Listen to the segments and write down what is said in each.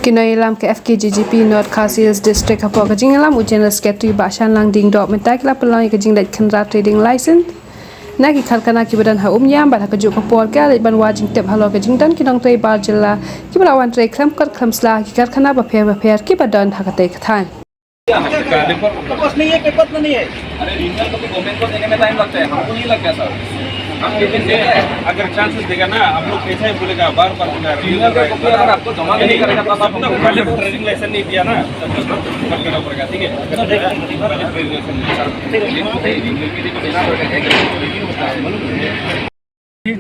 Kinoilam ke FKGGP North Khasias District hapo kajingalam General Secretary Bashan Lang Ding Dok mentakila pelang kajing dat kendra trading license nagi khalkana ki badan ha umyam bala kaju kapol ka ban wajing tep halo kajing dan kinong trai bar jilla ki balawan trai klam sla ki karkhana ba pher ki badan hakate kathan papers नहीं है पेपर तो नहीं है अरे रिन्यूअल को गवर्नमेंट को देने में टाइम लगता है हमको नहीं लगता सर हम लेकिन अगर चांसेस देगा ना आप लोग कैसे बोलेगा बार बार बोलेगा रिन्यूअल का कॉपी अगर आपको जमा नहीं करेगा तो आप अपना पहले ट्रेडिंग लाइसेंस नहीं दिया ना तब तक कर करना पड़ेगा ठीक है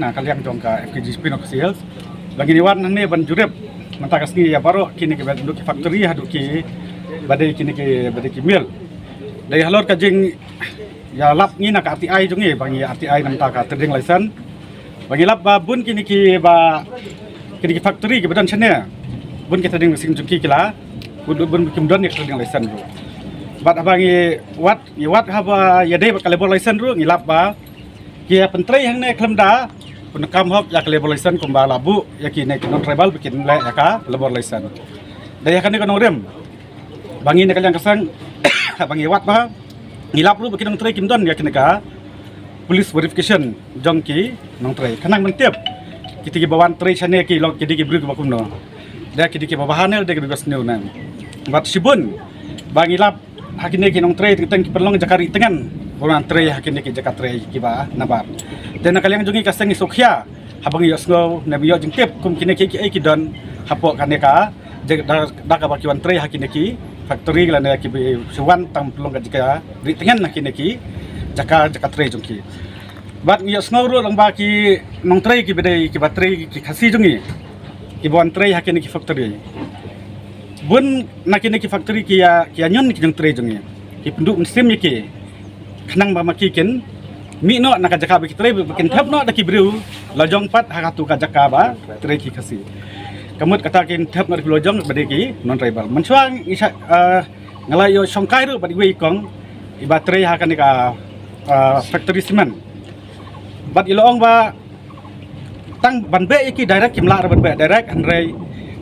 nah kalian jongka FKG Spin of Sales bagi niwan ne ban jurep mentakas ni ya baro kini ke duk factory hadu ki badai kini ke badai ki mill dari halor kajing ya lap ni nak RTI jongi bagi RTI nam ta ka trading license bagi lap ba bun kini ki ba kini ki factory ke badan chane bun ki trading license jongi kila bun kimdon ni trading license ru bat abangi wat ha ba ya dei ba label license ru ngilap ba ki pentrai hang ne klemda penekam hok ya label license kumba labu ya ki ne non tribal bikin le ya ka label license daya kan ni kan rem bangi ne kalian kesang bangi wat bah ngilap lu bikin nong tray kimdon ya kineka police verification jongki nong tray kanang mentiap kita ki bawan tray chane ki log kidi ki bru ki bakum no da kidi ki babahanel de ki bebas new nan bat sibun bangi lap hakine ki nong tray teng ki perlong jakari tengan bawan tray hakine ki jakat tray ki ba nabar dan kalian jongi kasang isokya habangi yosgo nabi yo jengtep kum kine ki ki don hapo kaneka da ka bakiwan tray hakine ki factory la ki suwan tam pelong ka jika ri tengan nak ki jaka tray jongki bat ngi snoro lang ba ki nong tray ki bedai ki batray ki khasi jongi ki bon tray hakini ki factory bun nakini ki factory ki ya nyon ki jong tray jongi ki penduk muslim ki khnang ba maki ken mi no nak jaka bi tray bikin thap no da ki bru lojong pat hakatu ka jaka ba tray ki khasi kamut kata kin thap ngar lojong bade ki non tribal mensuang isa ngalai yo songkai ru badi wi kong ibatrai ha kan ka factory cement bat ilong ba tang ban be ki direct kimla ban be direct andrai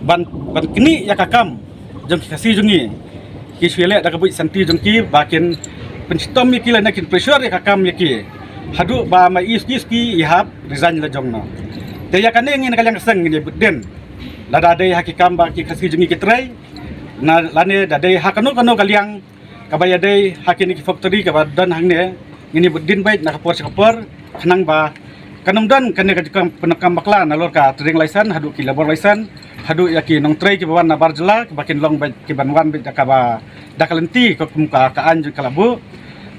ban kini ya kakam jong kasi jongi ki swele da kabui santi jongki bakin penstom ki la nakin pressure ya kakam ki hadu ba ma iski ihap resign la jong no te ya kan ngin kalyang sang ni buden lada dei hakikam ba ki khasi jungi kitrai na lane da dei hakano kaliang kabaya dei hakini ki factory ka dan hangne ngini budin bait na kapor khanang ba kanam dan kane ka penekam bakla na lor ka trading license hadu ki labor license hadu ya ki nong tray ki bawan na barjela bakin long bait ki banwan bait ka ba dakalenti ka kumka ka anju kalabu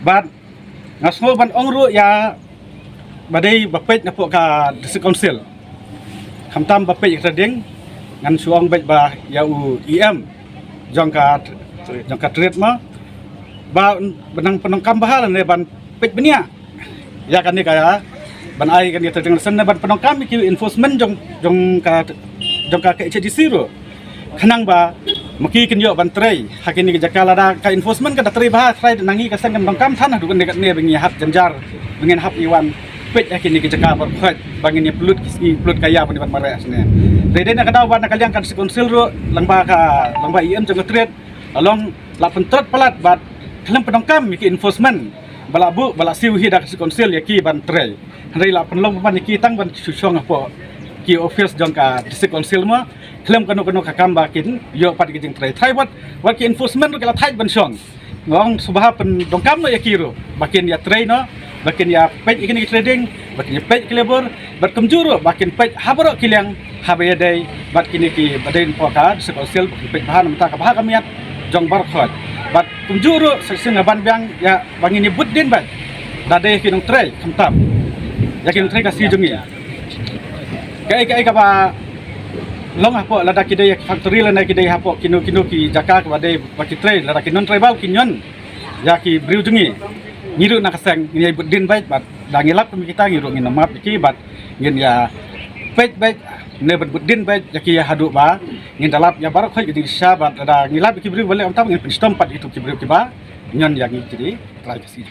bat ngasmo ban ongru ya badai bapet na po ka district council khamtam bapet trading ngan suang baik ba ya u jongka trade ma ba benang penongkam bahal ne ban pek benia ya kan ni kaya ban ai kan kita dengan sen ban penongkam ki enforcement jongka ke HDC ro khanang ba maki kin yo ban tray hakini ke jakala da ka enforcement ka tray ba tray nangi ka sen penongkam than du kan ne bengi hap janjar bengen hap iwan pek hakini ke jakala bar khat bangini pelut kaya ban ban mare asne rede nak daw ba nakaliang kan konsil ro langba jong trade along la pentot palat bat kelam penongkam ki enforcement bala siu hi dak konsil ya ki ban tray hari la penlong ban ki tang ban susong apo ki office jongka district council ma kelam kanu kakam bakin yo pat ki jing tray wat ki enforcement ro kala thai ban song ngong subha pen dongkam no ya ki ro bakin ya tray no bakin ya pej ikini trading bakin ya pej labor bat kemjuro bakin pej habro kilang habaya dai bat kini ki badain poka sekosel pej bahan mata ka bahak amiat jong bar khot bat kemjuro sing ban biang ya bangini budin bat dade ki nong tray khamtam ya ki nong tray kasi jongi kai ka ba long apo lada ki dai factory la na ki dai apo kino ki jaka ka badai baki tray lada ki non tribal kinyon ya ki briu jongi ngiru nak sang ni budin baik bat dangilap kita ngiru ngin map ki bat ngin ya baik ne budin baik ya ki hadu ba ngin dalap ya barak khoi gidi sabat ada ngilap ki briu bale am tam ngin stompat itu ki briu ki ba nyon yang ngiri try kasi